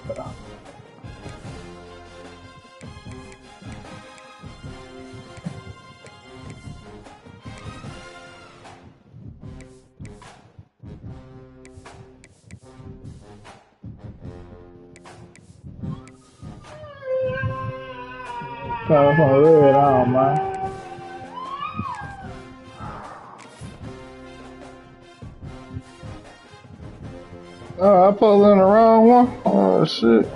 Trying to put red on, man. Oh, I pulled in the wrong one? Oh, shit.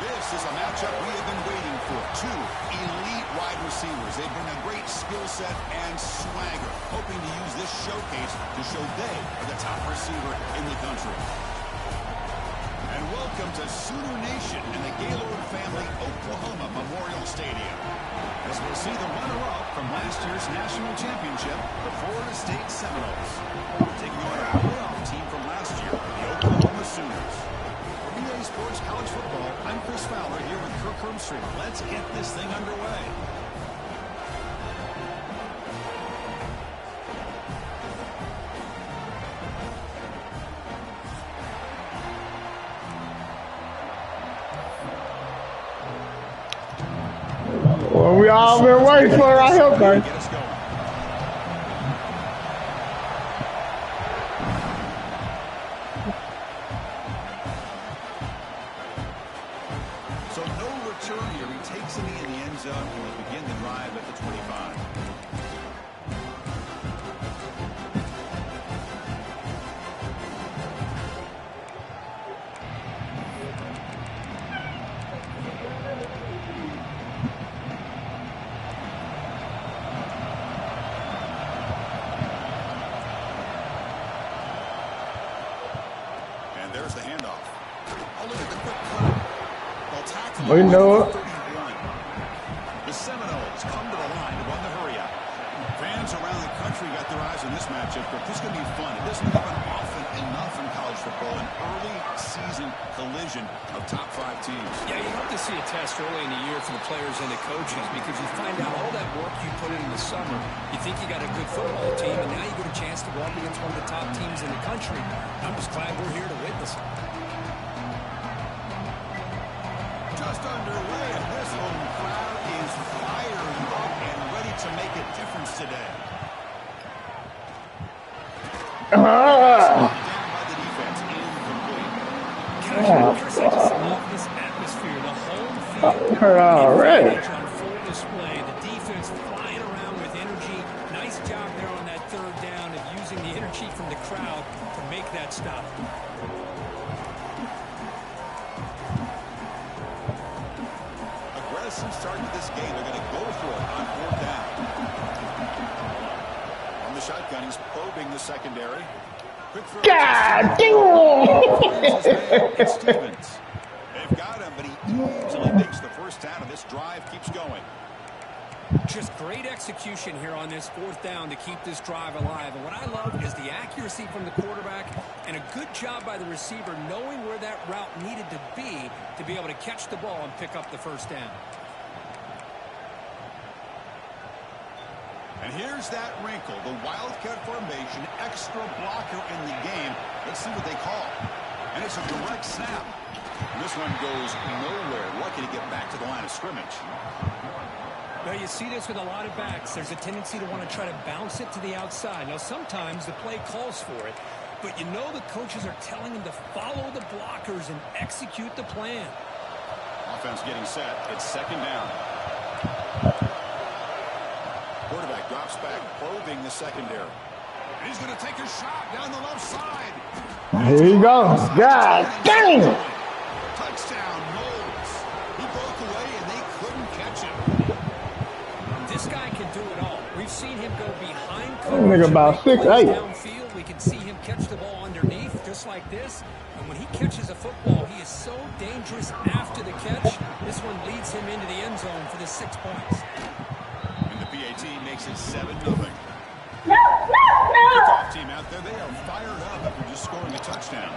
This is a matchup we have been waiting for. Two elite wide receivers. They bring a great skill set and swagger, hoping to use this showcase to show they are the top receiver in the country. And welcome to Sooner Nation in the Gaylord Family Oklahoma Memorial Stadium, as we'll see the runner-up from last year's national championship, the Florida State Seminoles, taking on a playoff team from last year, the Oklahoma Sooners. For EA Sports College Football, I'm Chris Fowler here with Kirk Hermstreet. Let's get this thing underway. Well, we all been waiting for it right here, man. Get us going. So no return here. He takes it in the end zone and will begin the drive at the 25. There's the handoff. Oh, look at the quick cut. They'll tackle We know it. 31. The Seminoles come to the line to run the hurry out. Fans around the country got their eyes on this matchup, but this is going to be fun. It doesn't happen often enough in college football, an early season collision of top 5 teams. Yeah, you hope to see a test early in the year for the players and the coaches, because you find out all that work you put in the summer. You think you got a good football team, and now you get a chance to go up against one of the top teams in the country. I'm just glad we're here to witness it. Just underway, and this home crowd is fired up and ready to make a difference today. Down by the defense, incomplete. Chris, I just love this atmosphere. The home field Hurt already. on full display. The defense flying around with energy. Nice job there on that third down of using the energy from the crowd to make that stop. Aggressive start to this game. They're going to go for it on 4th down. On the shotgun, he's probing the secondary. Quick throw. God damn! It's Stevens. They've got him, but he easily makes the first down, and this drive keeps going. Just great execution here on this 4th down to keep this drive alive. And what I love is the accuracy from the quarterback and a good job by the receiver knowing where that route needed to be able to catch the ball and pick up the first down. And here's that wrinkle, the wildcat formation, extra blocker in the game. Let's see what they call. And it's a direct snap. And this one goes nowhere. Lucky to get back to the line of scrimmage. Well, you see this with a lot of backs. There's a tendency to want to try to bounce it to the outside. Now, sometimes the play calls for it, but you know the coaches are telling them to follow the blockers and execute the plan. Offense getting set. It's 2nd down. Quarterback drops back, probing the secondary. And he's going to take a shot down the left side. Here you go. God dang! Touchdown, Knowles. He broke away, and they couldn't catch him. This guy can do it all. We've seen him go behind That coverage. nigga about 6'8". Downfield, we can see him catch the ball underneath, just like this. And when he catches a football, he is so dangerous after the catch. This one leads him into the end zone for the 6 points. And the PAT makes it 7-0. Kickoff team out there, they are fired up after just scoring a touchdown.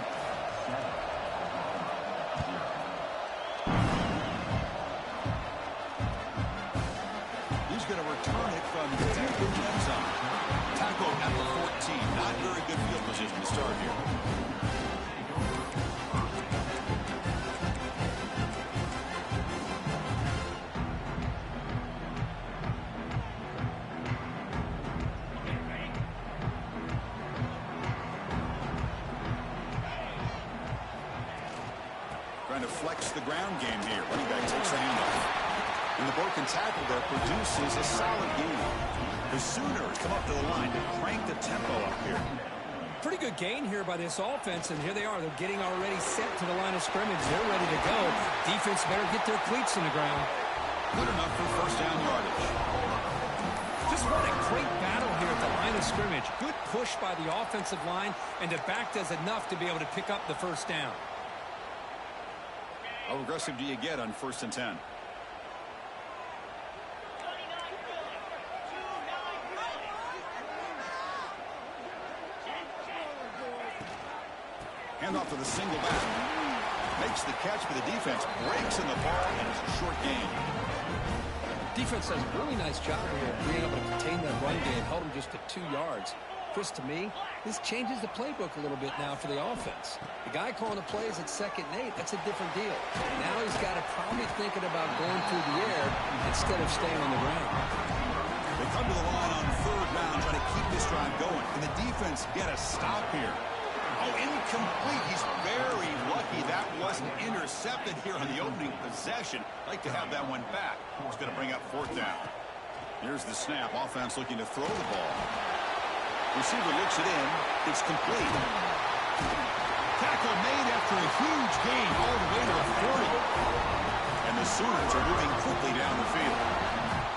team. Not very good field position to start here. Trying to flex the ground game here. Running back takes the handoff. And the broken tackle there produces a solid gain. The Sooners come up to the line to crank the tempo up here. Pretty good gain here by this offense, and here they are. They're getting already set to the line of scrimmage. They're ready to go. Defense better get their cleats in the ground. Good enough for first down yardage. Just what a great battle here at the line of scrimmage. Good push by the offensive line, and the back does enough to be able to pick up the first down. How aggressive do you get on 1st and 10? Handoff to the single back. Makes the catch, but the defense breaks in the ball, and it's a short gain. Defense does a really nice job here of being able to contain that run game. Held him just to 2 yards. Chris, to me, this changes the playbook a little bit now for the offense. The guy calling the plays at 2nd and 8, that's a different deal. Now he's got to probably thinking about going through the air instead of staying on the ground. They come to the line on 3rd down, trying to keep this drive going. Can the defense get a stop here? Oh, incomplete. He's very lucky that wasn't intercepted here on the opening possession. Like to have that one back. He's going to bring up 4th down. Here's the snap. Offense looking to throw the ball. Receiver looks it in. It's complete. Tackle made after a huge gain all the way to the 40. And the Sooners are moving quickly down the field.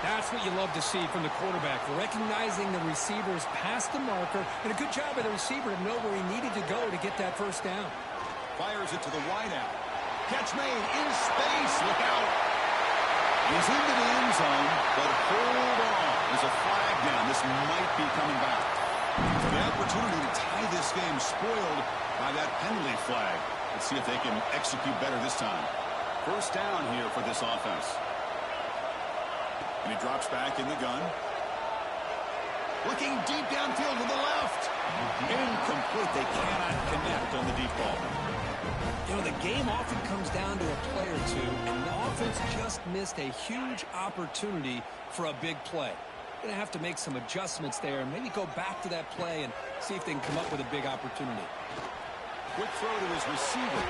That's what you love to see from the quarterback, recognizing the receivers past the marker, and a good job by the receiver to know where he needed to go to get that first down. Fires it to the wideout. Catch made in space. Look out. He's into the end zone, but hold on. There's a flag down. This might be coming back. The opportunity to tie this game spoiled by that penalty flag. Let's see if they can execute better this time. First down here for this offense. And he drops back in the gun. Looking deep downfield to the left. Incomplete. They cannot connect on the deep ball. You know, the game often comes down to a play or two, and the offense just missed a huge opportunity for a big play. Going to have to make some adjustments there and maybe go back to that play and see if they can come up with a big opportunity. Quick throw to his receiver.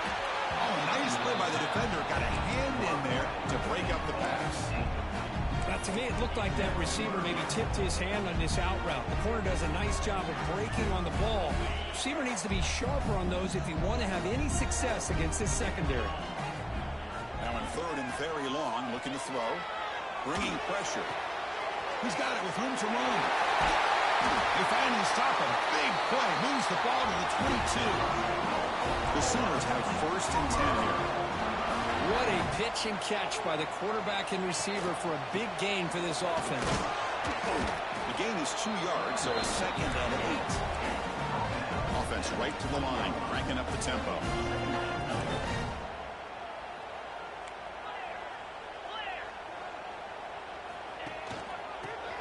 Oh, nice play by the defender. Got a hand in there to break up the pass. Now, to me, it looked like that receiver maybe tipped his hand on this out route. The corner does a nice job of breaking on the ball. Receiver needs to be sharper on those if you want to have any success against this secondary. Now in 3rd and very long, looking to throw. Bringing pressure. He's got it with room to run. They finally stop him. Big play. Moves the ball to the 22. The Sooners have 1st and 10 here. What a pitch and catch by the quarterback and receiver for a big gain for this offense. The gain is 2 yards, so a 2nd and 8. Offense right to the line, cranking up the tempo.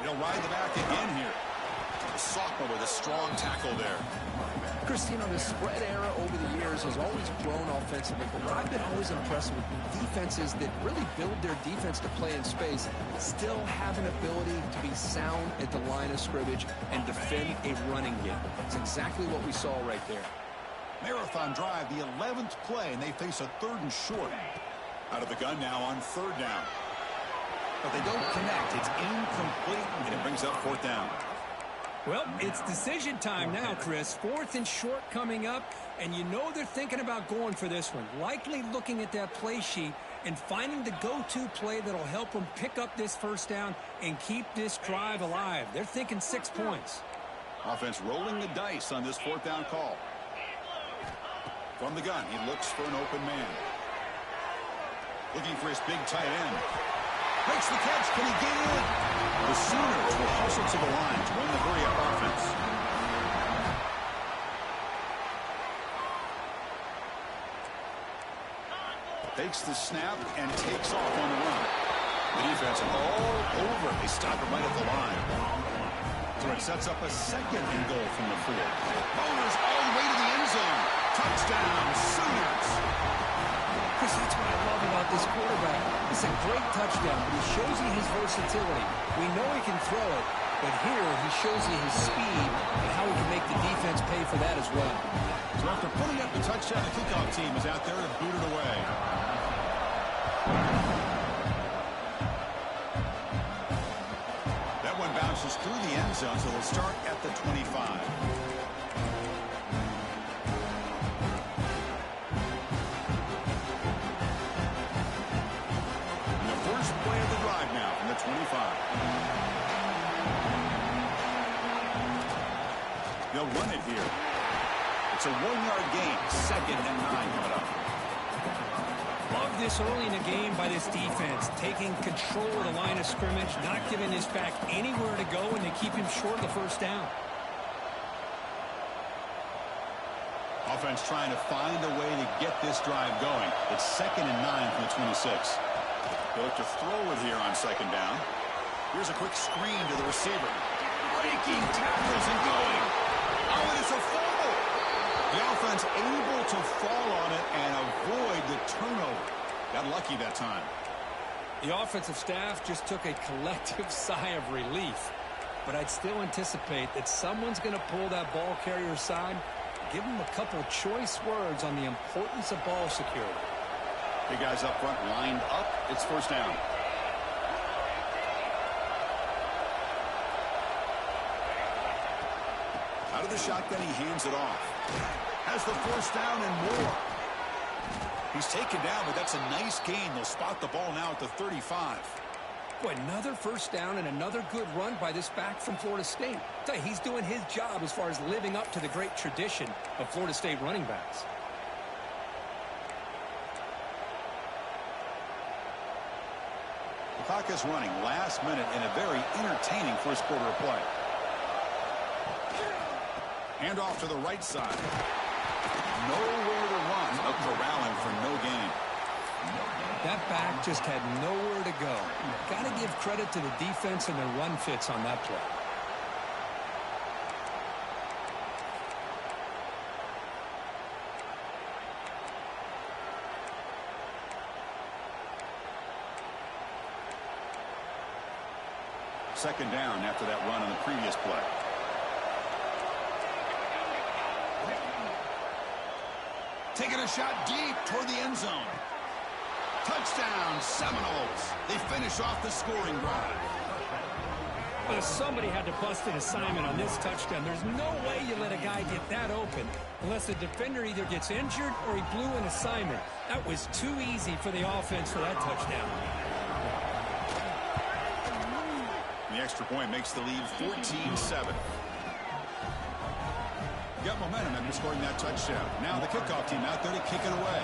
They'll ride the back again here. The sophomore with a strong tackle there. Christine, the spread era over the years has always grown offensively, but what I've been always impressed with defenses that really build their defense to play in space still have an ability to be sound at the line of scrimmage and defend a running game. It's exactly what we saw right there. Marathon drive, the 11th play, and they face a 3rd and short. Out of the gun now on 3rd down. But they don't connect. It's incomplete, and it brings up 4th down. Well, it's decision time now, Chris. 4th and short coming up, and you know they're thinking about going for this one. Likely looking at that play sheet and finding the go-to play that'll help them pick up this first down and keep this drive alive. They're thinking 6 points. Offense rolling the dice on this 4th down call. From the gun, he looks for an open man. Looking for his big tight end. Makes the catch. Can he get in? The Sooners will hustle to the line to run the hurry-up offense. Takes the snap and takes off on the run. The defense all over. They stop him right at the line. So it sets up a second and goal from the 4. Bowlers all the way to the end zone. Touchdown, Sooners. Chris, that's what I love about this quarterback. It's a great touchdown, but he shows you his versatility. We know he can throw it, but here he shows you his speed and how he can make the defense pay for that as well. So after putting up the touchdown, the kickoff team is out there to boot it away. That one bounces through the end zone, so they'll start at the 25. And the first play of the drive now from the 25. They'll run it here. It's a 1-yard gain, 2nd and 9 coming up. Love this early in the game by this defense, taking control of the line of scrimmage, not giving this back anywhere to go, and they keep him short of the first down. Offense trying to find a way to get this drive going. It's 2nd and 9 from the 26. They'll look to throw it here on 2nd down. Here's a quick screen to the receiver. Breaking tackles and going. Oh, and it's a fumble. The offense able to fall on it and avoid the turnover. Got lucky that time. The offensive staff just took a collective sigh of relief. But I'd still anticipate that someone's going to pull that ball carrier aside, give him a couple choice words on the importance of ball security. Big guys up front lined up. It's first down. Out of the shotgun, he hands it off. Has the first down and more. He's taken down, but that's a nice gain. They'll spot the ball now at the 35. Boy, another first down and another good run by this back from Florida State. I tell you, he's doing his job as far as living up to the great tradition of Florida State running backs. The clock is running last minute in a very entertaining first quarter of play. Hand off to the right side. Nowhere to run. A corralling for no gain. That back just had nowhere to go. Got to give credit to the defense and their run fits on that play. Second down after that run on the previous play. Taking a shot deep toward the end zone. Touchdown, Seminoles. They finish off the scoring drive. Well, somebody had to bust an assignment on this touchdown. There's no way you let a guy get that open unless the defender either gets injured or he blew an assignment. That was too easy for the offense for that touchdown. The extra point makes the lead 14-7. Got momentum after scoring that touchdown. Now the kickoff team out there to kick it away.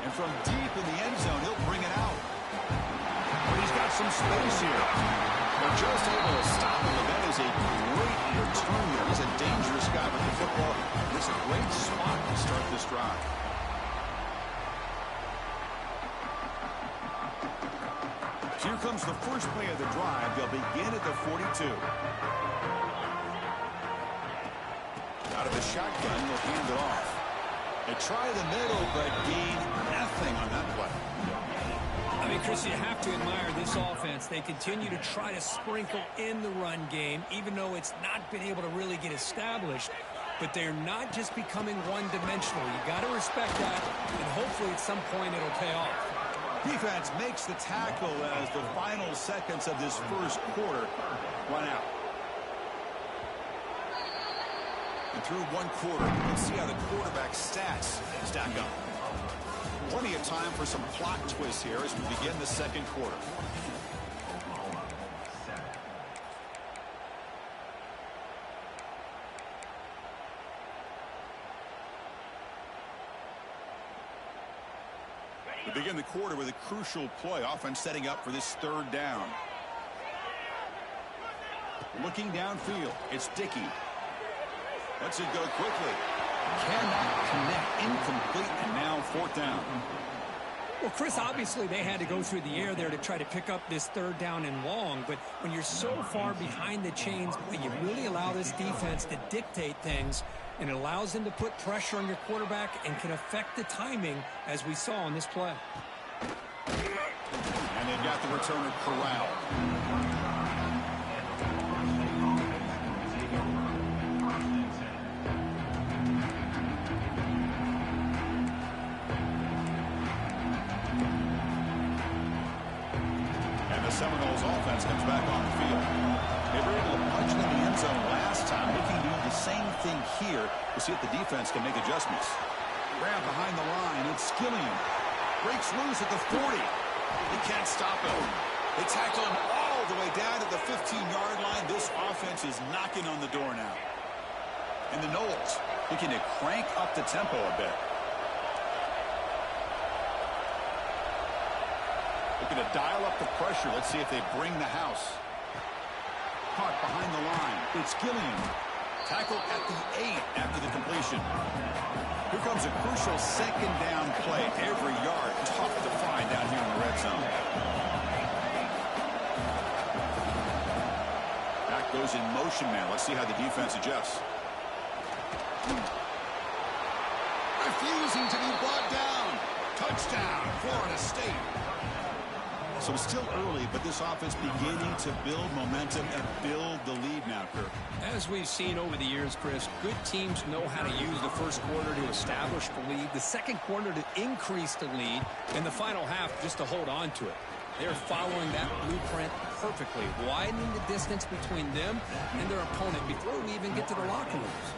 And from deep in the end zone, he'll bring it out. But he's got some space here. They're just able to stop him, but that is a great return there. He's a dangerous guy with the football. It's a great spot to start this drive. Here comes the first play of the drive. They'll begin at the 42. Out of the shotgun, they'll hand it off. They try the middle, but gain nothing on that play. I mean, Chris, you have to admire this offense. They continue to try to sprinkle in the run game, even though it's not been able to really get established. But they're not just becoming one-dimensional. You got to respect that, and hopefully at some point it'll pay off. Defense makes the tackle as the final seconds of this first quarter run out. And through one quarter, let's see how the quarterback's stats stack up. Plenty of time for some plot twists here as we begin the second quarter. We begin the quarter with a crucial play. Offense setting up for this third down. Looking downfield, it's Dickey. Lets it go quickly. Cannot connect. Incomplete, and now fourth down. Well, Chris, obviously they had to go through the air there to try to pick up this third down and long, but when you're so far behind the chains, you really allow this defense to dictate things, and it allows them to put pressure on your quarterback and can affect the timing, as we saw on this play. And they've got the returner corralled. Seminoles offense comes back on the field. They were able to punch it in the end zone last time, looking to do the same thing here to see if the defense can make adjustments. Grab behind the line. It's Skillian. Breaks loose at the 40. They can't stop him. They tackle him all the way down to the 15-yard line. This offense is knocking on the door now. And the Noles looking to crank up the tempo a bit. Looking to dial up the pressure. Let's see if they bring the house. Caught behind the line. It's Gillian. Tackled at the 8 after the completion. Here comes a crucial second down play. Every yard tough to find down here in the red zone. Back goes in motion now. Let's see how the defense adjusts. Refusing to be brought down. Touchdown, Florida State. So it's still early, but this offense beginning to build momentum and build the lead now, Kirk. As we've seen over the years, Chris, good teams know how to use the first quarter to establish the lead, the second quarter to increase the lead, and the final half just to hold on to it. They're following that blueprint perfectly, widening the distance between them and their opponent before we even get to the locker rooms.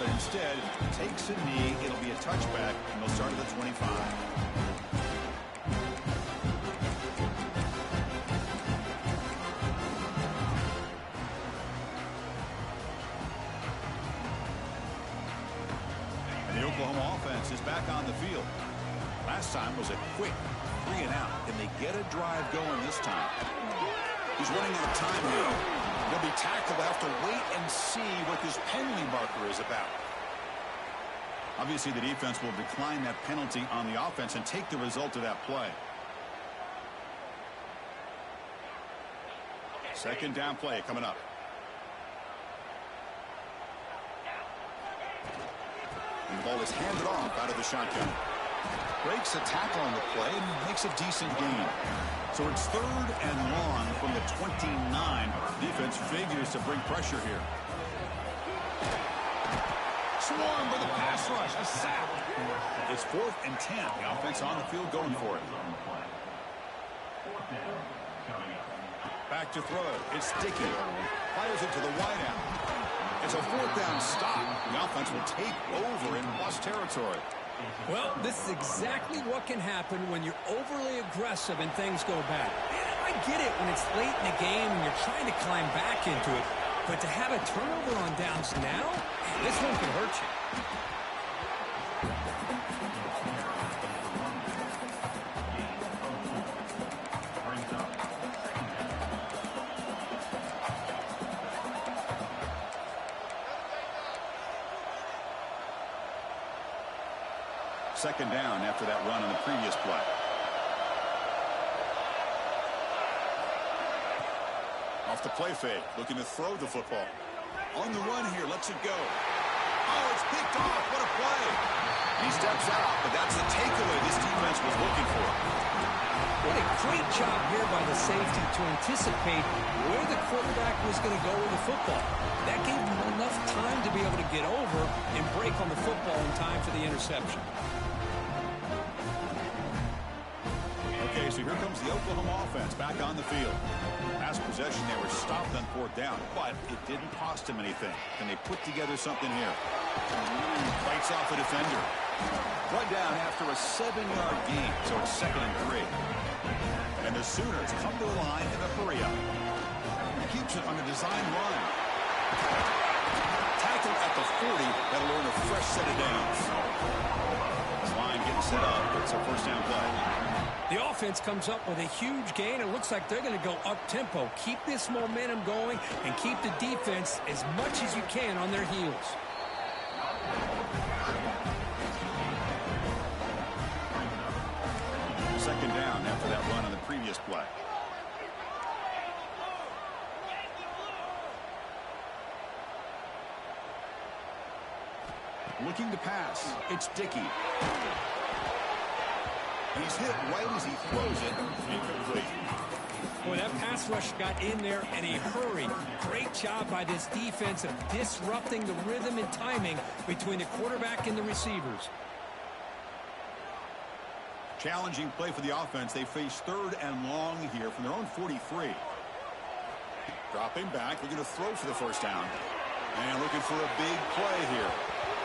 Instead, takes a knee. It'll be a touchback, and they'll start at the 25. And the Oklahoma offense is back on the field. Last time was a quick 3 and out. Can they get a drive going this time? He's running out of time here. He'll be tackled. They'll have to wait and see what this penalty marker is about. Obviously, the defense will decline that penalty on the offense and take the result of that play. Second down play coming up. And the ball is handed off out of the shotgun. Breaks a tackle on the play and makes a decent gain. So it's 3rd and long from the 29. Defense figures to bring pressure here. Swarm for the pass rush. A sack. It's 4th and 10. The offense on the field going for it. Back to throw. It's Dickey. Fires it to the wideout. It's a 4th down stop. The offense will take over in plus territory. Well, this is exactly what can happen when you're overly aggressive and things go bad. I get it when it's late in the game and you're trying to climb back into it. But to have a turnover on downs now, this one can hurt you. Second down after that run on the previous play. Off the play fake, looking to throw the football. On the run here, lets it go. Oh, it's picked off. What a play. He steps out, but that's the takeaway this defense was looking for. What a great job here by the safety to anticipate where the quarterback was going to go with the football. That gave him enough time to be able to get over and break on the football in time for the interception. Okay, so here comes the Oklahoma offense back on the field. Last possession, they were stopped on 4th down, but it didn't cost them anything. Can they put together something here? Fights off a defender. Run down after a 7-yard gain, so it's 2nd and 3. And the Sooners come to the line in a hurry-up. He keeps it on a design run. Tackle at the 40. That'll earn a fresh set of downs. This line getting set up. It's a 1st down play. The offense comes up with a huge gain. It looks like they're going to go up-tempo. Keep this momentum going and keep the defense as much as you can on their heels. Second down after that run on the previous play. Looking to pass. It's Dickey. He's hit right as he throws it. Incomplete. Boy, that pass rush got in there in a hurry. Great job by this defense of disrupting the rhythm and timing between the quarterback and the receivers. Challenging play for the offense. They face 3rd and long here from their own 43. Dropping back, looking to throw for the first down. And looking for a big play here.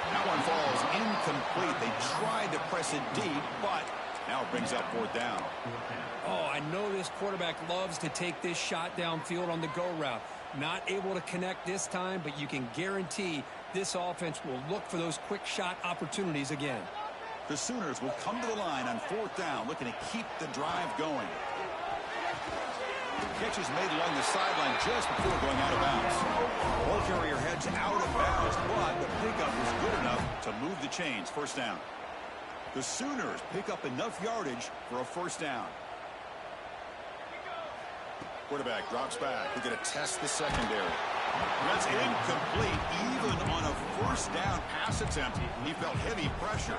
That one falls incomplete. They tried to press it deep, but now it brings up 4th down. Oh, I know this quarterback loves to take this shot downfield on the go route. Not able to connect this time, but you can guarantee this offense will look for those quick shot opportunities again. The Sooners will come to the line on 4th down, looking to keep the drive going. Catch is made along the sideline just before going out of bounds. Ball carrier heads out of bounds, but the pickup was good enough to move the chains. First down. The Sooners pick up enough yardage for a first down. Quarterback drops back. They're going to test the secondary. That's incomplete. Even on a first down pass attempt, he felt heavy pressure.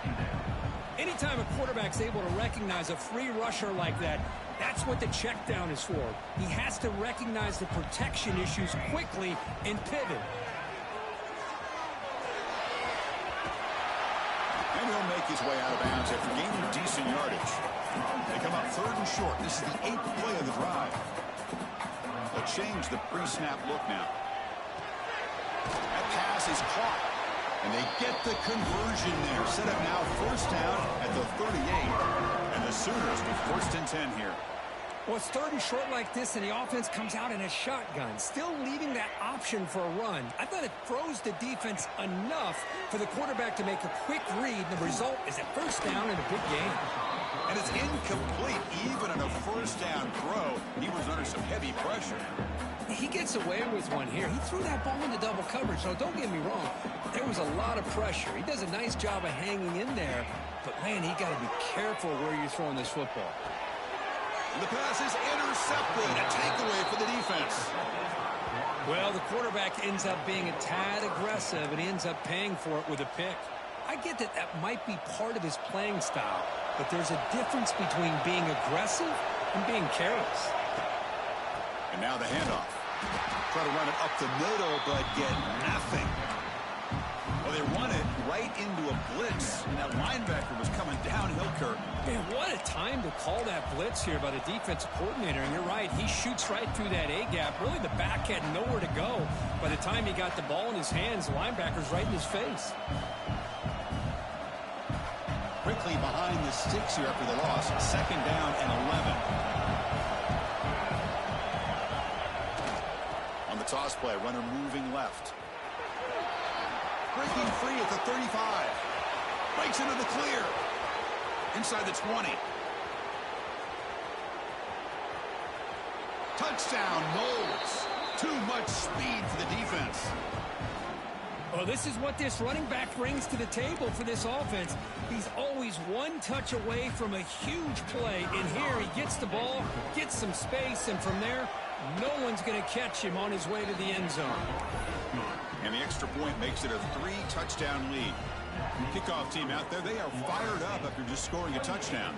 Anytime a quarterback's able to recognize a free rusher like that, that's what the check down is for. He has to recognize the protection issues quickly and pivot. And he'll make his way out of bounds after gaining decent yardage. They come up 3rd and short. This is the 8th play of the drive. They'll change the pre-snap look now. That pass is caught. And they get the conversion there. Set up now first down at the 38. And the Sooners with 1st and 10 here. Well, it's 3rd and short like this, and the offense comes out in a shotgun, still leaving that option for a run. I thought it froze the defense enough for the quarterback to make a quick read. The result is a first down and a big gain. And it's incomplete. Even on a first down throw, he was under some heavy pressure. He gets away with one here. He threw that ball into double coverage, so don't get me wrong. There was a lot of pressure. He does a nice job of hanging in there, but, man, he got to be careful where you're throwing this football. And the pass is intercepted. A takeaway for the defense. Well, the quarterback ends up being a tad aggressive, and he ends up paying for it with a pick. I get that that might be part of his playing style, but there's a difference between being aggressive and being careless. And now the handoff. Try to run it up the middle, but get nothing. Well, they run it right into a blitz, and that linebacker was coming downhill, Kirk. Man, what a time to call that blitz here by the defensive coordinator. And you're right, he shoots right through that A-gap. Really, the back had nowhere to go. By the time he got the ball in his hands, the linebacker's right in his face. Quickly behind the sticks here after the loss. 2nd down and 11. On the toss play, runner moving left. Breaking free at the 35. Breaks into the clear. Inside the 20. Touchdown, Knowles. Too much speed for the defense. Well, this is what this running back brings to the table for this offense. He's always one touch away from a huge play. And here he gets the ball, gets some space, and from there, no one's going to catch him on his way to the end zone. And the extra point makes it a 3-touchdown lead. Kickoff team out there, they are fired up after just scoring a touchdown.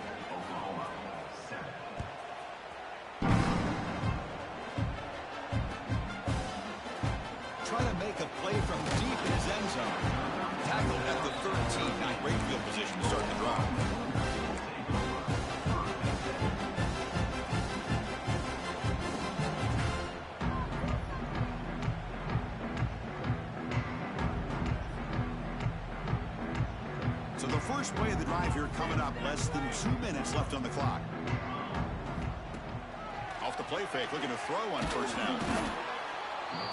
Try to make a play from deep in his end zone. Tackled at the 13. Not great field position to start the drive. So the first play of the drive here coming up. Less than 2 minutes left on the clock. Off the play fake, looking to throw on first down.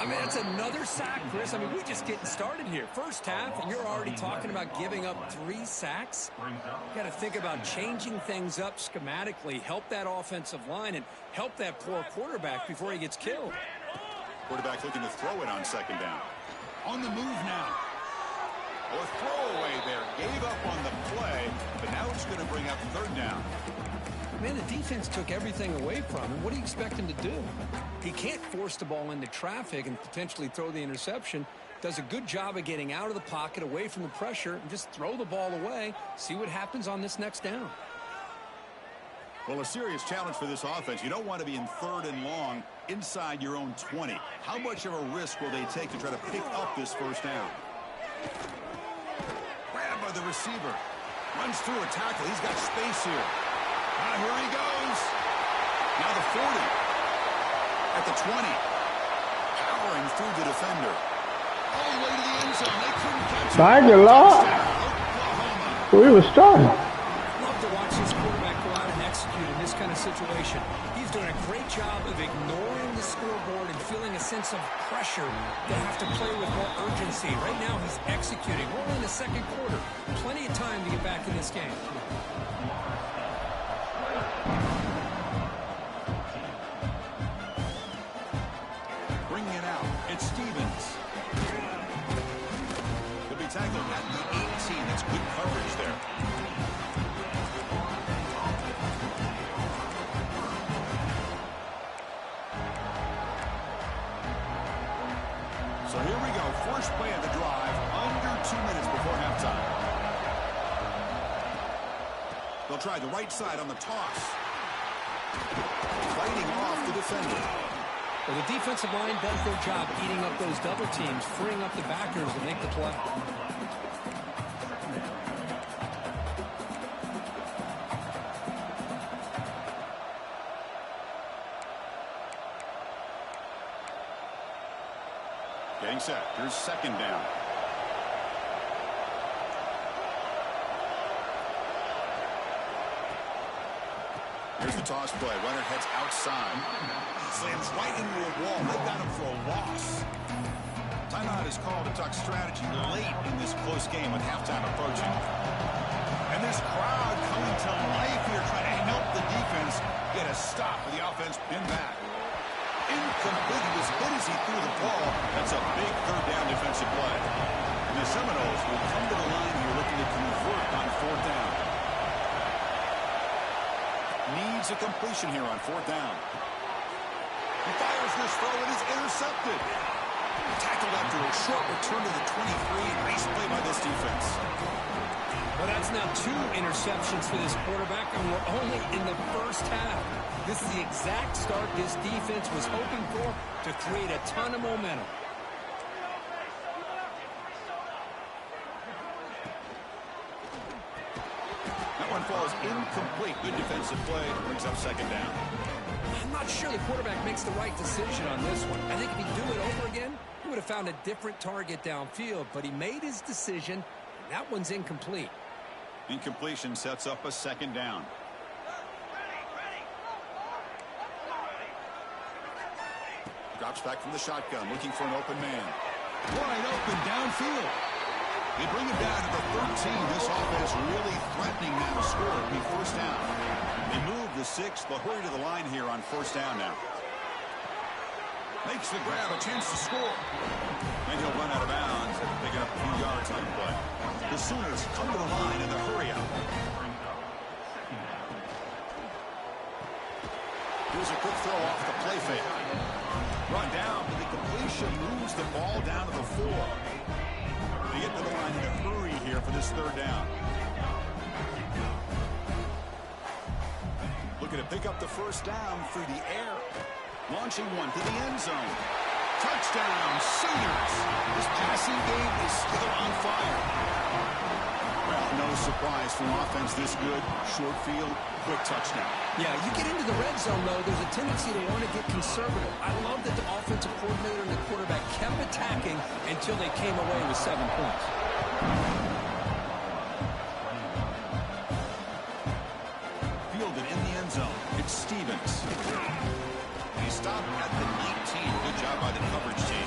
I mean, that's another sack, Chris. I mean, we're just getting started here. First half, and you're already talking about giving up 3 sacks. You got to think about changing things up schematically, help that offensive line, and help that poor quarterback before he gets killed. Quarterback looking to throw it on second down. On the move now. A throwaway there. Gave up on the play, but now it's going to bring up third down. Man, the defense took everything away from him. What do you expect him to do? He can't force the ball into traffic and potentially throw the interception. Does a good job of getting out of the pocket, away from the pressure, and just throw the ball away. See what happens on this next down. Well, a serious challenge for this offense. You don't want to be in third and long inside your own 20. How much of a risk will they take to try to pick up this first down? Grabbed by the receiver. Runs through a tackle. He's got space here. Here he goes. Now the 40. At the 20. Powering through the defender. All the way to the end zone. They couldn't catch him. Thank you, Lord. We were starting. Love to watch this quarterback go out and execute in this kind of situation. He's doing a great job of ignoring the scoreboard and feeling a sense of pressure to have to play with more urgency. Right now, he's executing. We're in the second quarter. Plenty of time to get back in this game. Bringing it out. It's Stevens. Could be tackled at the 18. That's good coverage there. So here we go. First play of the drive. Under 2 minutes before halftime. They'll try the right side on the toss. Fighting off the defender. Well, the defensive line does their job eating up those double teams, freeing up the backers to make the play. Getting set. Here's second down. Here's the toss play. Runner heads outside. Slams right into a wall. They got him for a loss. Timeout is called to talk strategy late in this close game with halftime approaching. And this crowd coming to life here trying to help the defense get a stop with the offense pinned back. Incomplete. He was hit as he threw the ball. That's a big third down defensive play. And the Seminoles will come to the line here looking to convert on fourth down. Needs a completion here on fourth down. He fires this throw. It is intercepted. Tackled after a short return to the 23. Nice play by this defense. Well, that's now 2 interceptions for this quarterback, and we're only in the first half. This is the exact start this defense was hoping for to create a ton of momentum. That one falls incomplete. Good defensive play. Brings up second down. I'm not sure the quarterback makes the right decision on this one. I think if he'd do it over again, he would have found a different target downfield, but he made his decision, and that one's incomplete. Incompletion sets up a second down. Drops back from the shotgun, looking for an open man. Wide open downfield. They bring him down to the 13. This offense really threatening now to score. It'll be first down. They move the 6. They'll hurry to the line here on first down now. Makes the grab, a chance to score. And he'll run out of bounds, picking up a few yards on the play. The Sooners come to the line in the hurry out. Here's a quick throw off the play fake. Run down, but the completion moves the ball down to the 4. They get to the line in a hurry here for this third down. Looking to pick up the first down through the air. Launching one to the end zone. Touchdown, Sooners. This passing game is still on fire. Well, no surprise from offense this good. Short field, quick touchdown. Yeah, you get into the red zone, though, there's a tendency to want to get conservative. I love that the offensive coordinator and the quarterback kept attacking until they came away with 7 points. Fielded in the end zone. It's Stevens. He stopped at the 19. Good job by the coverage team.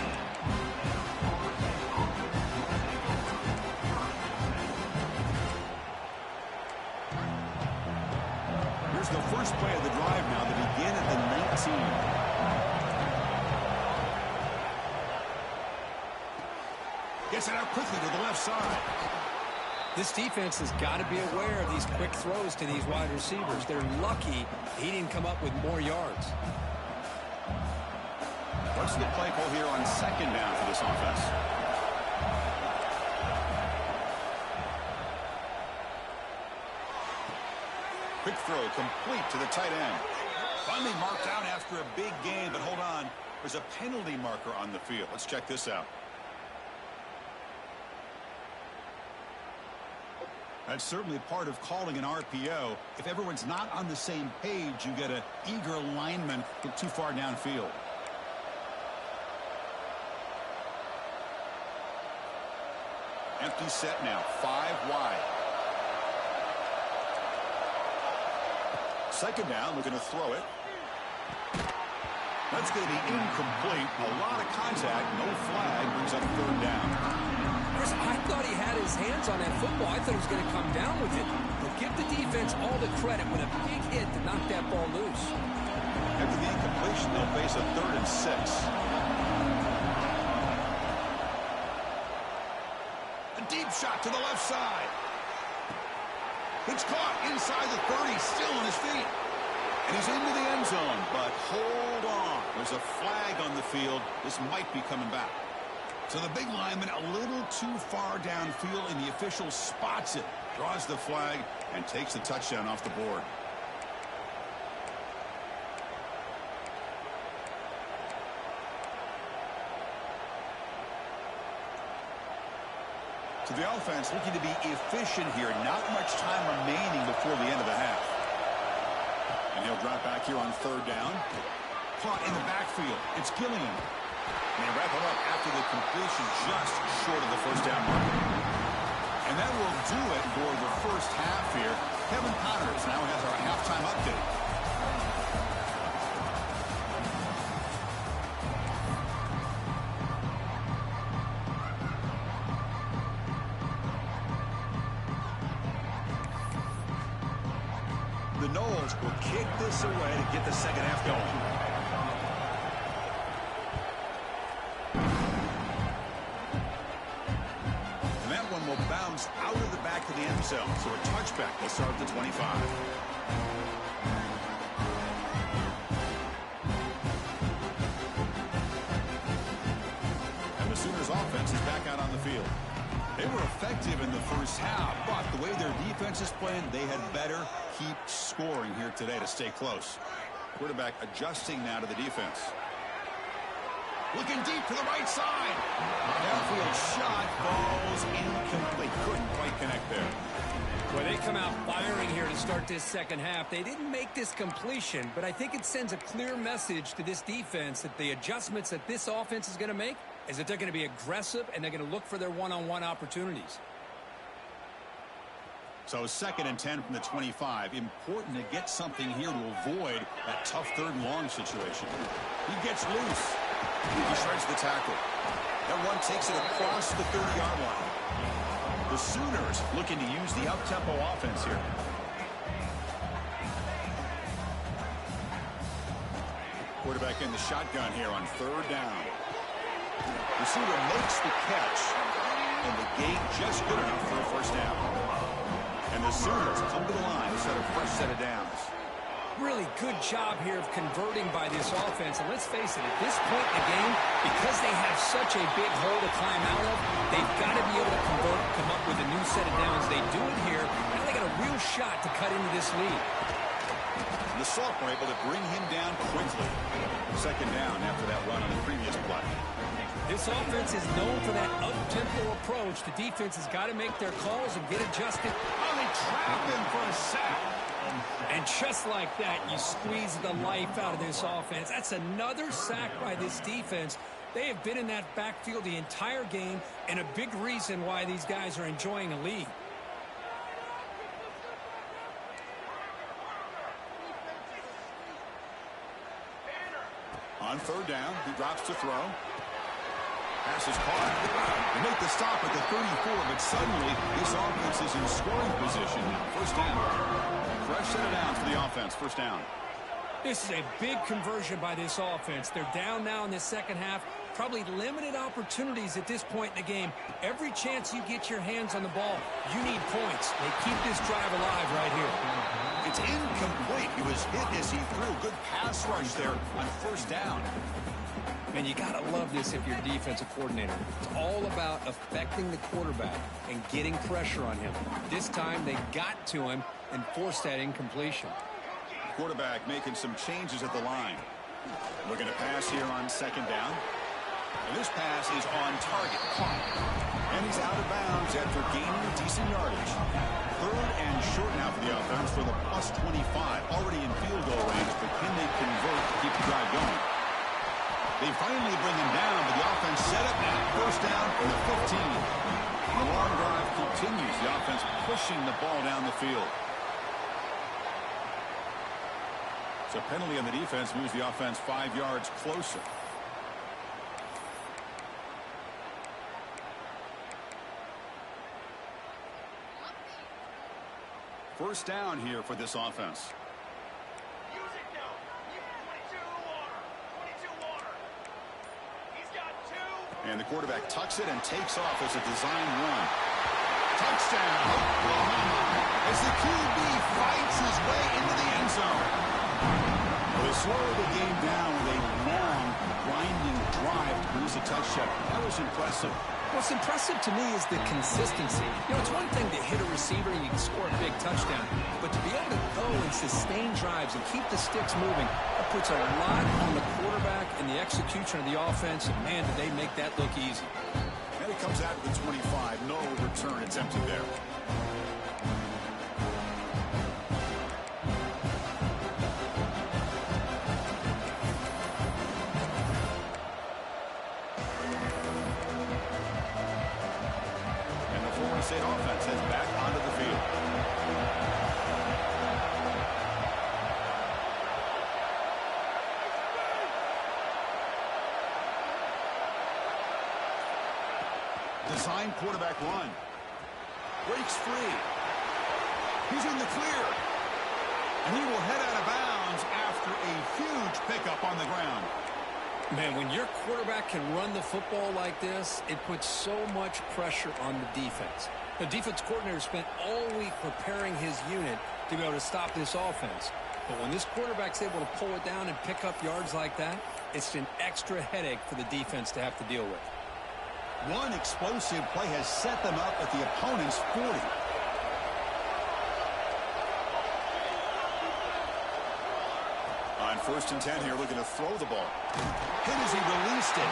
Gets it out quickly to the left side. This defense has got to be aware of these quick throws to these wide receivers. They're lucky he didn't come up with more yards. What's the play call here on second down for this offense? Quick throw complete to the tight end. Finally marked out after a big gain, but hold on. There's a penalty marker on the field. Let's check this out. That's certainly part of calling an RPO. If everyone's not on the same page, you get an eager lineman get too far downfield. Empty set now, 5 wide. Second down, looking to throw it. That's going to be incomplete. A lot of contact, no flag, brings up third down. Chris, I thought he had his hands on that football. I thought he was going to come down with it. But give the defense all the credit with a big hit to knock that ball loose. After the incompletion, they'll face a 3rd and 6. A deep shot to the left side. It's caught inside the 30, still on his feet. And he's into the end zone, but hold on. There's a flag on the field. This might be coming back. So the big lineman a little too far downfield, and the official spots it, draws the flag, and takes the touchdown off the board. So the offense looking to be efficient here. Not much time remaining before the end of the half. And he'll drop back here on third down. Caught in the backfield. It's Gilliam. And they wrap him up after the completion just short of the first down marker. And that will do it for the first half here. Kevin Connors now has our halftime update. The Noles will kick this away to get the second half going. And that one will bounce out of the back of the end zone. So a touchback will start at the 25. And the Sooners offense is back out on the field. They were effective in the first half, but the way their defense is playing, they had better keep scoring here today to stay close. Quarterback adjusting now to the defense. Looking deep to the right side. Downfield shot falls incomplete. Couldn't quite connect there. Well, they come out firing here to start this second half. They didn't make this completion, but I think it sends a clear message to this defense that the adjustments that this offense is going to make is that they're going to be aggressive and they're going to look for their one-on-one opportunities. So 2nd and 10 from the 25. Important to get something here to avoid that tough 3rd and long situation. He gets loose. He shreds the tackle. That one takes it across the 30-yard line. The Sooners looking to use the up-tempo offense here. Quarterback in the shotgun here on 3rd down. Receiver makes the catch, and the gate just good enough for a first down. And the Sooners come to the line to set a first set of downs. Really good job here of converting by this offense. And let's face it, at this point in the game, because they have such a big hole to climb out of, they've got to be able to convert, come up with a new set of downs. They do it here. Now they got a real shot to cut into this lead. The sophomore able to bring him down quickly. 2nd down after that run on the previous play. This offense is known for that up-tempo approach. The defense has got to make their calls and get adjusted. Oh, they trap him for a sack. And just like that, you squeeze the life out of this offense. That's another sack by this defense. They have been in that backfield the entire game, and a big reason why these guys are enjoying a lead. On 3rd down, he drops to throw. Pass is caught. They make the stop at the 34, but suddenly this offense is in scoring position now. First down. Fresh set of downs for the offense. First down. This is a big conversion by this offense. They're down now in the second half. Probably limited opportunities at this point in the game. Every chance you get your hands on the ball, you need points. They keep this drive alive right here. It's incomplete. He was hit as he threw. Good pass rush there on first down. Man, you got to love this if you're a defensive coordinator. It's all about affecting the quarterback and getting pressure on him. This time they got to him and forced that incompletion. Quarterback making some changes at the line. Looking to pass here on second down. And this pass is on target. Caught. And he's out of bounds after gaining decent yardage. Third and short now for the offense for the plus 25. Already in field goal range, but can they convert to keep the drive going? They finally bring him down, but the offense set up now. First down from the 15. The long drive continues. The offense pushing the ball down the field. So penalty on the defense moves the offense 5 yards closer. First down here for this offense. And the quarterback tucks it and takes off as a design run. Touchdown, Oklahoma, as the QB fights his way into the end zone. Well, they slowed the game down with a long, grinding drive to produce a touchdown. That was impressive. What's impressive to me is the consistency. You know, it's one thing to hit a receiver and you can score a big touchdown, but to be able to go and sustain drives and keep the sticks moving, that puts a lot on the quarterback and the execution of the offense, and man, did they make that look easy. And it comes out to the 25. No return. It's empty there. State offense heads back onto the field. Design quarterback run. Breaks free. He's in the clear. And he will head out of bounds after a huge pickup on the ground. Man, when your quarterback can run the football like this, it puts so much pressure on the defense. The defense coordinator spent all week preparing his unit to be able to stop this offense. But when this quarterback's able to pull it down and pick up yards like that, it's an extra headache for the defense to have to deal with. One explosive play has set them up at the opponent's 40. On 1st and 10 here, looking to throw the ball. Hit as he released it.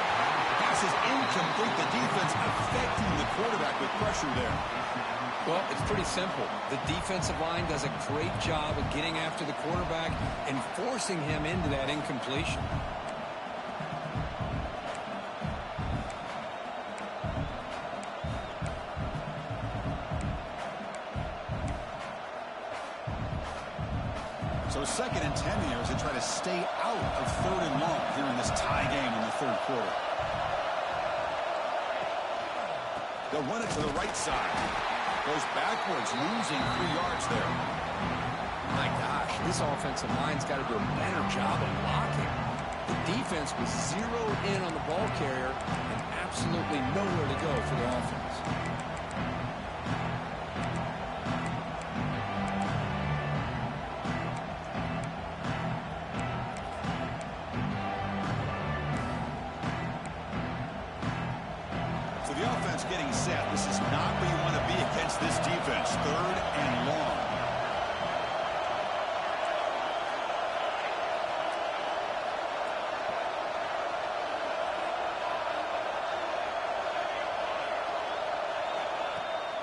Pass is incomplete. The defense affecting the quarterback with pressure there. Well, it's pretty simple. The defensive line does a great job of getting after the quarterback and forcing him into that incompletion. So 2nd and 10 here as they try to stay out of 3rd and long here in this tie game in the 3rd quarter. They'll run it to the right side. Goes backwards, losing 3 yards there. My gosh, this offensive line's got to do a better job of blocking. The defense was zeroed in on the ball carrier and absolutely nowhere to go for the offense. The offense getting set. This is not where you want to be against this defense. 3rd and long.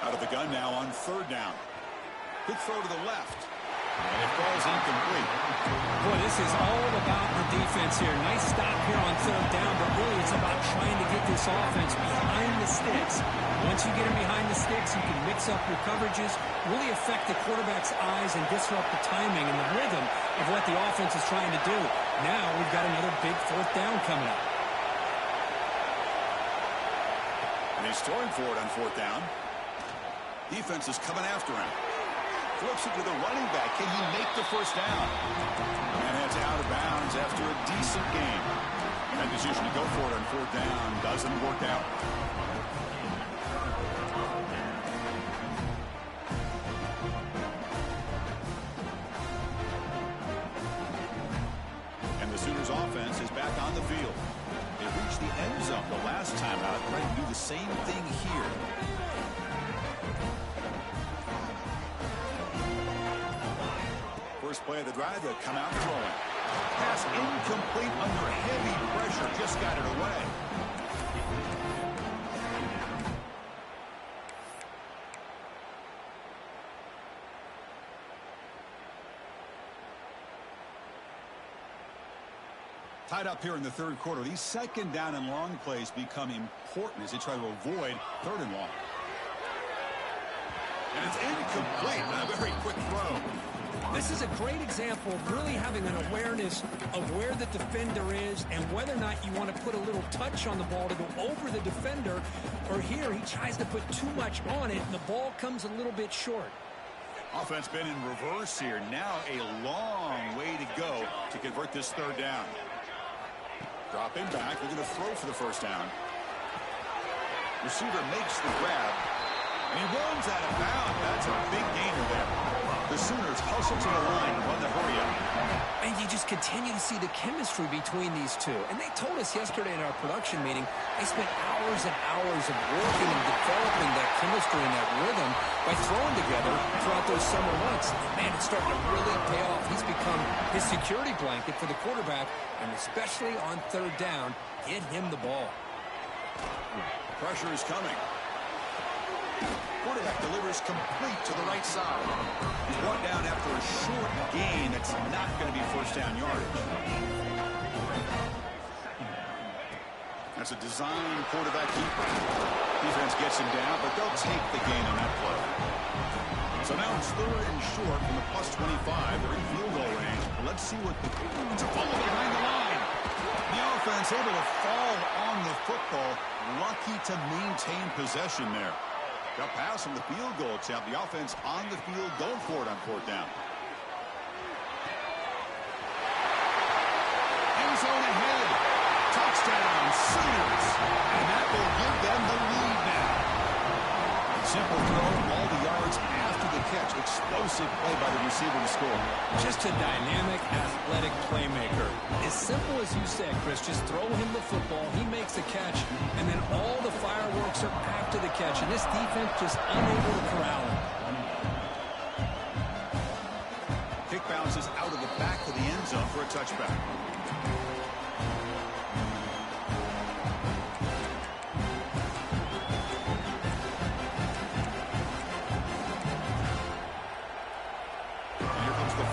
Out of the gun now on 3rd down. Good throw to the left. And it falls incomplete. Boy, this is all about the defense here. Nice stop here on 3rd down, but really it's about trying to get this offense behind the sticks. Once you get them behind the sticks, you can mix up your coverages, really affect the quarterback's eyes and disrupt the timing and the rhythm of what the offense is trying to do. Now we've got another big 4th down coming up. And he's throwing for it on 4th down. Defense is coming after him. Flips it to the running back. Can he make the first down? And it's out of bounds after a decent game. That decision to go for it on fourth down doesn't work out. And the Sooners offense is back on the field. They reached the end zone the last time out. Trying to do the same thing here. First play of the drive, they'll come out throwing. Pass incomplete under heavy pressure. Just got it away. Tied up here in the third quarter. These second down and long plays become important as they try to avoid third and long. And it's incomplete. A very quick throw. This is a great example of really having an awareness of where the defender is and whether or not you want to put a little touch on the ball to go over the defender, or here he tries to put too much on it and the ball comes a little bit short. Offense been in reverse here. Now a long way to go to convert this third down. Dropping back. They're going to throw for the first down. Receiver makes the grab. And he runs out of bounds. That's a big gainer there. The Sooners hustle to the line and run the hurry up. And you just continue to see the chemistry between these two. And they told us yesterday in our production meeting, they spent hours and hours of working and developing that chemistry and that rhythm by throwing together throughout those summer months. Man, it's starting to really pay off. He's become his security blanket for the quarterback, and especially on third down, get him the ball. Pressure is coming. Quarterback delivers complete to the right side. He's brought down after a short gain that's not going to be first down yardage. That's a design quarterback keeper. Defense gets him down, but they'll take the gain on that play. So now it's third and short from the plus 25. They're in field goal range. Let's see what it's a fumble behind the line. The offense able to fall on the football. Lucky to maintain possession there. They'll pass from the field goal attempt. The offense on the field going for it on fourth down. End zone ahead. Touchdown, Sooners. And that will give them the lead now. Simple throw, all the yards after the catch. Explosive play by the receiver to score. Just a dynamic, athletic playmaker. As simple as you said, Chris, just throw him the football, he makes the catch, and then all the fireworks are after the catch, and this defense just unable to corral him. Kick bounces out of the back of the end zone for a touchback.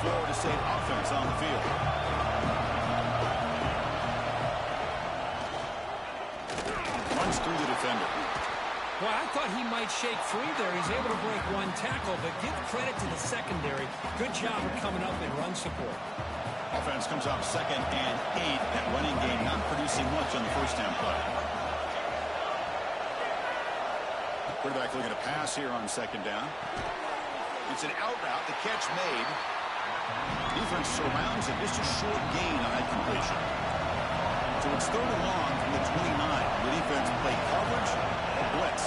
Florida State offense on the field. Runs through the defender. Well, I thought he might shake free there. He's able to break one tackle, but give credit to the secondary. Good job of coming up and run support. Offense comes up 2nd and 8. That running game not producing much on the first down play. Quarterback looking to pass here on 2nd down. It's an out route. The catch made. Defense surrounds it. Just a short gain on that completion. So it's third and long from the 29. The defense play coverage or blitz.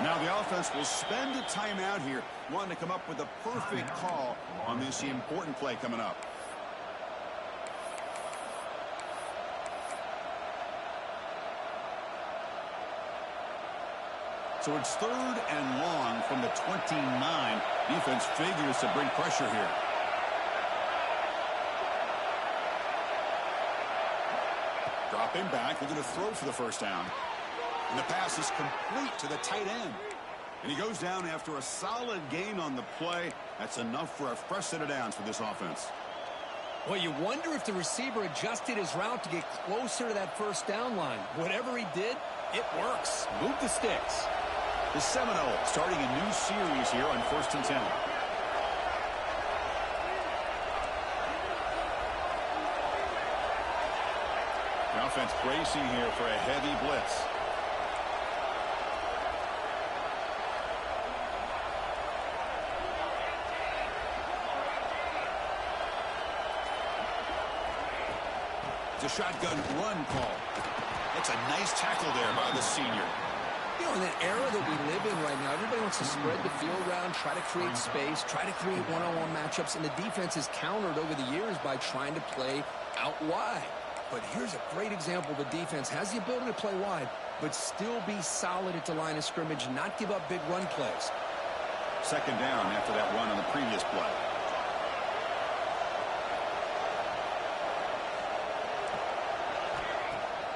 Now the offense will spend a timeout here, wanting to come up with a perfect call on this important play coming up. So it's third and long from the 29. Defense figures to bring pressure here. Dropping back, they're going to throw for the first down. And the pass is complete to the tight end. And he goes down after a solid gain on the play. That's enough for a fresh set of downs for this offense. Well, you wonder if the receiver adjusted his route to get closer to that first down line. Whatever he did, it works. Move the sticks. The Seminoles starting a new series here on 1st and 10. The offense bracing here for a heavy blitz. It's a shotgun run call. That's a nice tackle there by the senior. You know, in that era that we live in right now, everybody wants to spread the field around, try to create space, try to create one-on-one matchups, and the defense is countered over the years by trying to play out wide. But here's a great example. The defense has the ability to play wide, but still be solid at the line of scrimmage, not give up big run plays. 2nd down after that run on the previous play.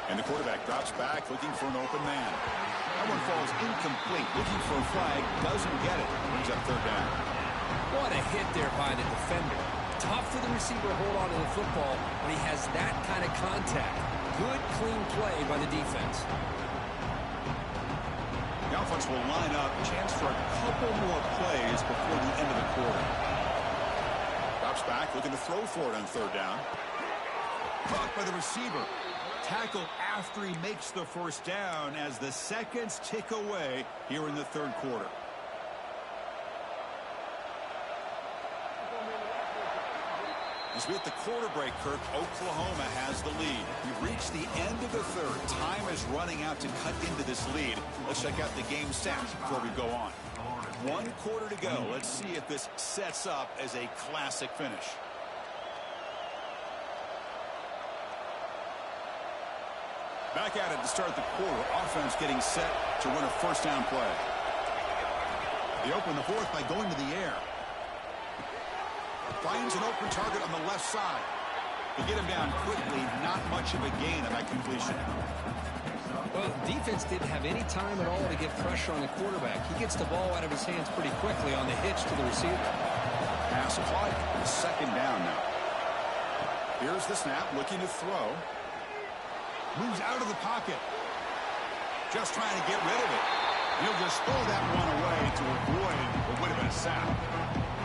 And the quarterback drops back, looking for an open man. That one falls incomplete. Looking for a flag, doesn't get it. Brings up 3rd down. What a hit there by the defender. Tough for the receiver to hold on to the football when he has that kind of contact. Good, clean play by the defense. The offense will line up. Chance for a couple more plays before the end of the quarter. Drops back, looking to throw for it on 3rd down. Caught by the receiver. Tackle after he makes the 1st down as the seconds tick away here in the 3rd quarter. As we hit the quarter break, Kirk, Oklahoma has the lead. We've reached the end of the 3rd. Time is running out to cut into this lead. Let's check out the game stats before we go on. 1 quarter to go. Let's see if this sets up as a classic finish. Back at it to start the quarter. Offense getting set to run a 1st down play. They open the 4th by going to the air. Finds an open target on the left side. They get him down quickly. Not much of a gain on that completion. Well, defense didn't have any time at all to get pressure on the quarterback. He gets the ball out of his hands pretty quickly on the hitch to the receiver. Pass caught. 2nd down now. Here's the snap, looking to throw. Moves out of the pocket. Just trying to get rid of it. He'll just throw that one away to avoid what would have been a sack.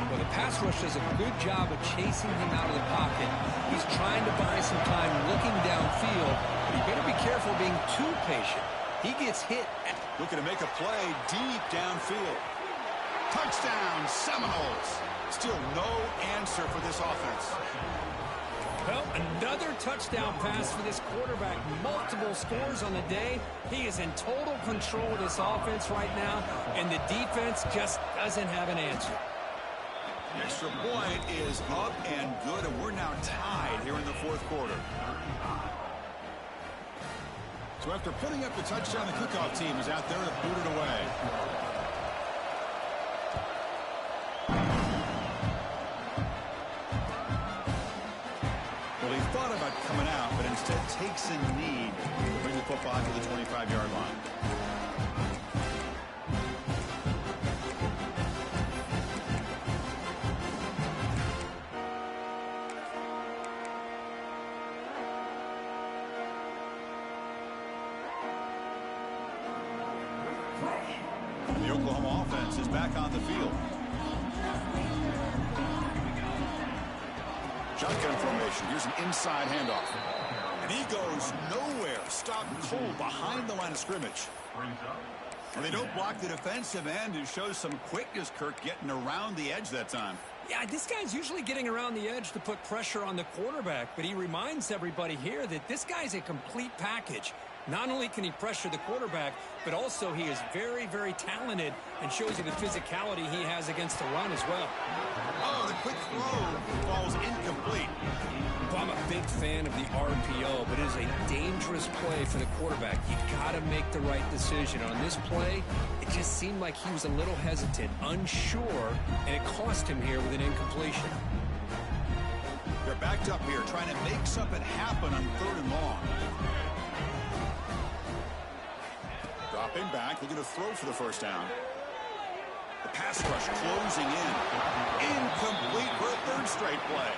Well, the pass rush does a good job of chasing him out of the pocket. He's trying to buy some time looking downfield, but you better be careful being too patient. He gets hit. Looking to make a play deep downfield. Touchdown, Seminoles. Still no answer for this offense. Well, another touchdown pass for this quarterback. Multiple scores on the day. He is in total control of this offense right now, and the defense just doesn't have an answer. The extra point is up and good, and we're now tied here in the 4th quarter. So after putting up the touchdown, the kickoff team is out there to boot it away. Well, he thought about coming out, but instead takes a knee to bring the football to the 25-yard line. The Oklahoma offense is back on the field. Shotgun formation. Here's an inside handoff. And he goes nowhere. Stopped cold behind the line of scrimmage. And they don't block the defensive end, who shows some quickness, Kirk, getting around the edge that time. Yeah, this guy's usually getting around the edge to put pressure on the quarterback, but he reminds everybody here that this guy's a complete package. Not only can he pressure the quarterback, but also he is very, very talented and shows you the physicality he has against the run as well. Oh, the quick throw falls incomplete. Well, I'm a big fan of the RPO, but it is a dangerous play for the quarterback. You got to make the right decision. On this play, it just seemed like he was a little hesitant, unsure, and it cost him here with an incompletion. They're backed up here trying to make something happen on 3rd and long. Dropping back, looking to throw for the 1st down. pass rush closing in. Incomplete for a third straight play.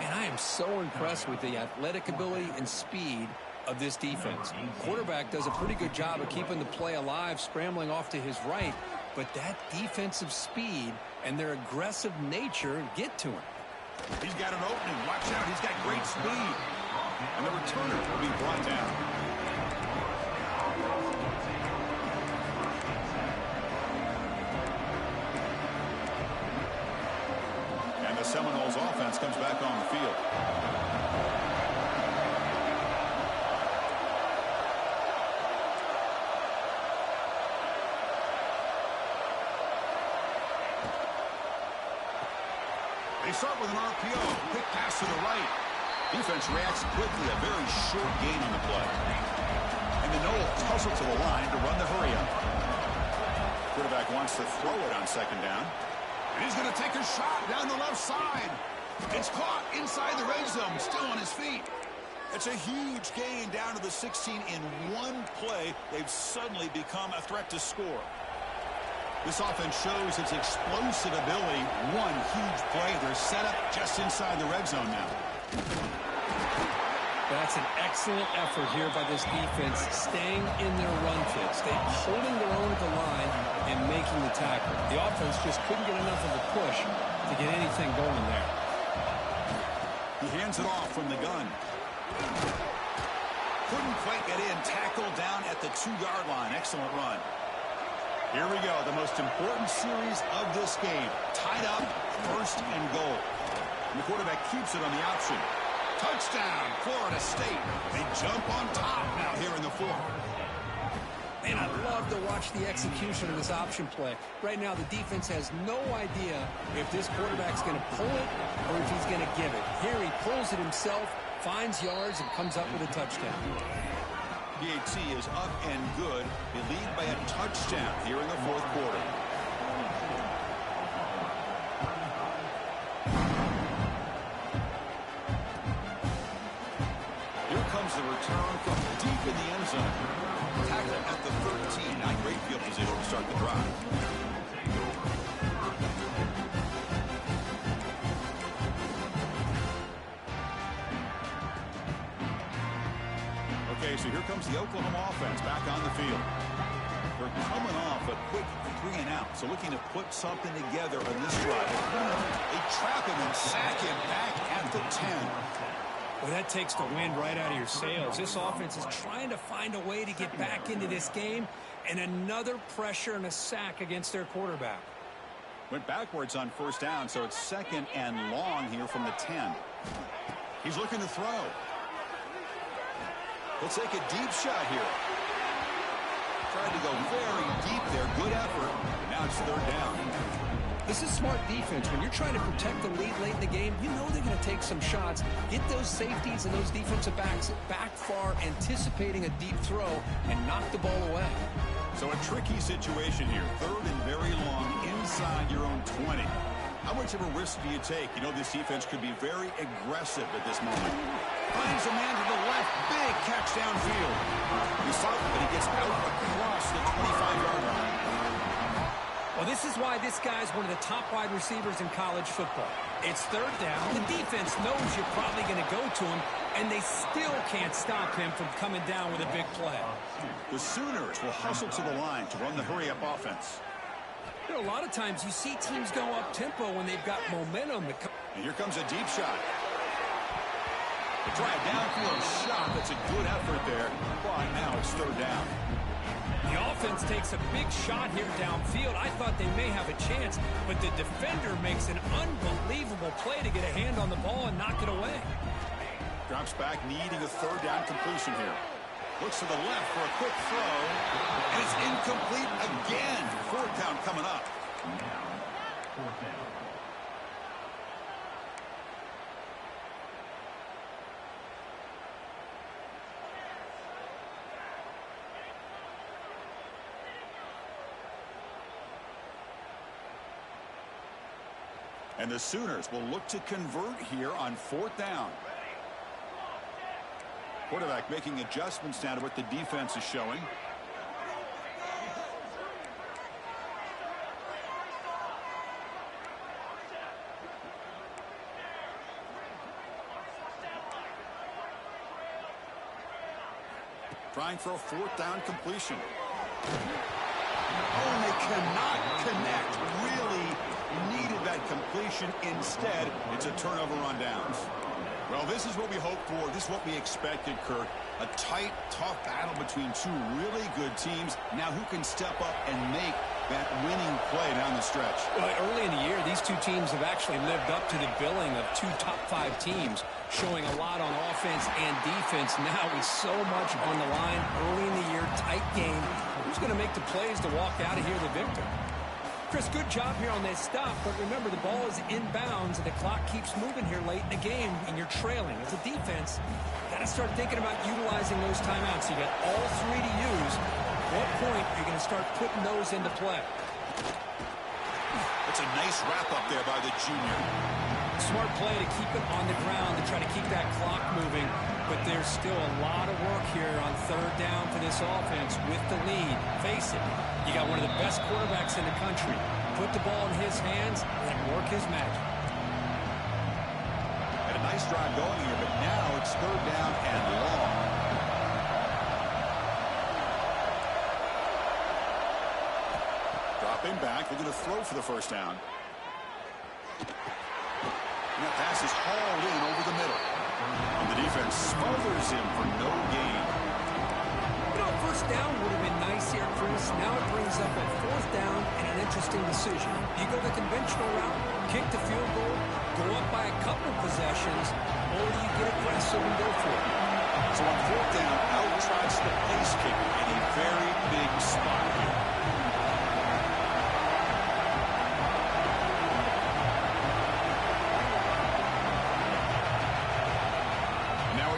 And I am so impressed with the athletic ability and speed of this defense. Quarterback does a pretty good job of keeping the play alive, scrambling off to his right, but that defensive speed and their aggressive nature get to him. He's got an opening. Watch out. He's got great speed. And the returner will be brought down. And the Seminoles offense comes back on the field. They start with an RPO. Quick pass to the right. Defense reacts quickly. A very short gain on the play. And the Noles hustle to the line to run the hurry-up. Quarterback wants to throw it on second down. And he's going to take a shot down the left side. It's caught inside the red zone. Still on his feet. It's a huge gain down to the 16 in one play. They've suddenly become a threat to score. This offense shows its explosive ability. One huge play. They're set up just inside the red zone now. That's an excellent effort here by this defense, staying in their run fits. They're holding their own at the line and making the tackle. The offense just couldn't get enough of a push to get anything going there. He hands it off from the gun. Couldn't quite get in. Tackled down at the 2-yard line. Excellent run. Here we go, the most important series of this game. Tied up, first and goal. And the quarterback keeps it on the option. Touchdown, Florida State. They jump on top now here in the fourth. And I love to watch the execution of this option play. Right now, the defense has no idea if this quarterback's going to pull it or if he's going to give it. Here he pulls it himself, finds yards, and comes up with a touchdown. PAT is up and good. They lead by a touchdown here in the fourth quarter. Here comes the return from deep in the end zone. Tackle at the 13. Not great field position to start the drive. Okay, so here comes the Oklahoma offense back on the field. They're coming off a quick 3 and out, so looking to put something together on this drive. They trap him and sack him back at the 10. Well, that takes the wind right out of your sails. This offense is trying to find a way to get back into this game, and another pressure and a sack against their quarterback. Went backwards on first down, so it's second and long here from the 10. He's looking to throw. He'll take a deep shot here. Tried to go very deep there. Good effort. And now it's third down. This is smart defense. When you're trying to protect the lead late in the game, you know they're going to take some shots. Get those safeties and those defensive backs back far, anticipating a deep throw, and knock the ball away. So a tricky situation here. Third and very long inside your own 20. How much of a risk do you take? You know this defense could be very aggressive at this moment. Finds a man to the left. Big catch downfield. He's up, but he gets out across the 25-yard line. Well, this is why this guy's one of the top wide receivers in college football. It's third down. The defense knows you're probably going to go to him, and they still can't stop him from coming down with a big play. The Sooners will hustle to the line to run the hurry-up offense. You know, a lot of times you see teams go up-tempo when they've got momentum. And here comes a deep shot. They try a downfield shot. That's a good effort there. But now it's third down. The offense takes a big shot here downfield. I thought they may have a chance, but the defender makes an unbelievable play to get a hand on the ball and knock it away. Drops back, needing a third down completion here. Looks to the left for a quick throw. And it's incomplete again. Fourth down coming up. And the Sooners will look to convert here on fourth down. Quarterback making adjustments now to what the defense is showing. Trying for a fourth down completion. Oh, and they cannot connect. Really needed that completion. Instead, it's a turnover on downs. Well, this is what we hoped for. This is what we expected, Kirk. A tight, tough battle between two really good teams. Now, who can step up and make that winning play down the stretch? Well, early in the year, these two teams have actually lived up to the billing of two top-5 teams, showing a lot on offense and defense. Now with so much on the line early in the year, tight game. Who's going to make the plays to walk out of here the victor? Chris, good job here on that stop, but remember the ball is inbounds and the clock keeps moving here late in the game and you're trailing. As a defense, got to start thinking about utilizing those timeouts. You got all 3 to use. At what point are you going to start putting those into play? It's a nice wrap up there by the junior. Smart play to keep it on the ground to try to keep that clock moving, but there's still a lot of work here on 3rd down for this offense with the lead. Face it, you got one of the best quarterbacks in the country. Put the ball in his hands and work his magic. Had a nice drive going here, but now it's 3rd down and long. Dropping back, looking to throw for the first down. And that pass is hauled in over the middle. And the defense smothers him for no gain. You know, 1st down would have been nice here, Chris. Now it brings up a 4th down and an interesting decision. You go the conventional route, kick the field goal, go up by a couple possessions, or do you get aggressive and go for it? So on 4th down, out tries the place kicker in a very big spot here.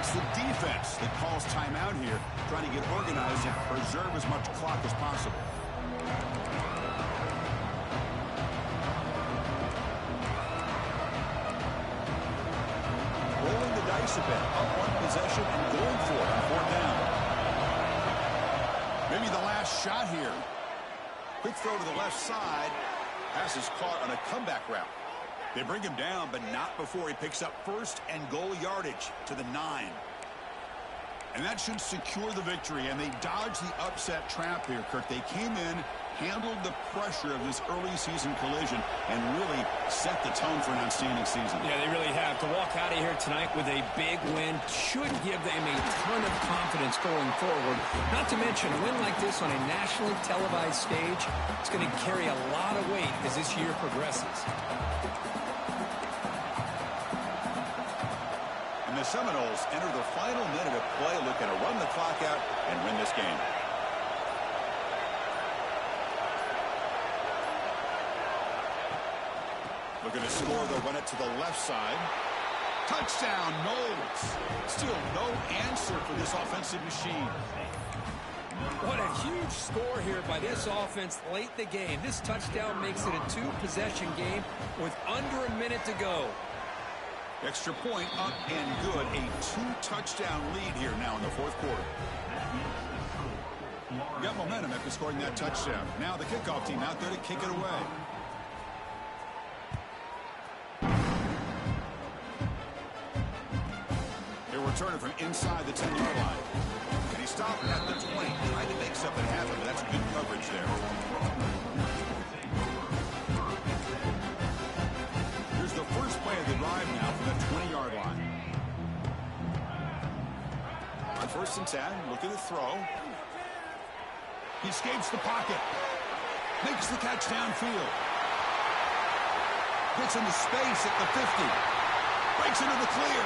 The defense that calls timeout here, trying to get organized and preserve as much clock as possible. Rolling the dice a bit, up one possession and going for it on 4th down. Maybe the last shot here. Quick throw to the left side. Pass is caught on a comeback route. They bring him down, but not before he picks up 1st and goal yardage to the 9. And that should secure the victory, and they dodged the upset trap here, Kirk. They came in, handled the pressure of this early season collision, and really set the tone for an outstanding season. Yeah, they really have. To walk out of here tonight with a big win should give them a ton of confidence going forward. Not to mention, a win like this on a nationally televised stage, it's going to carry a lot of weight as this year progresses. And the Seminoles enter the final minute of play, looking to run the clock out and win this game. Looking to score, they'll run it to the left side. Touchdown, Knowles. Still no answer for this offensive machine. What a huge score here by this offense late in the game. This touchdown makes it a 2-possession game with under a minute to go. Extra point up and good. A 2-touchdown lead here now in the 4th quarter. Got momentum after scoring that touchdown. Now the kickoff team out there to kick it away. They're returning from inside the 10-yard line. And he stopped at the 20. Trying to make something happen, but that's good coverage there. Here's the first play of the drive now from the 20-yard line. On 1st and 10, looking to throw. He escapes the pocket. Makes the catch downfield. Gets into space at the 50. Breaks into the clear.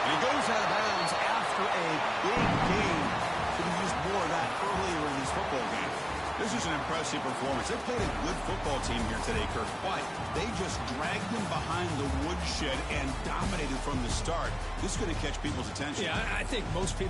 And he goes out of bounds after a big game. Could have used more of that earlier in this football game. This is an impressive performance. They played a good football team here today, Kirk. But they just dragged them behind the woodshed and dominated from the start. This is going to catch people's attention. Yeah, I think most people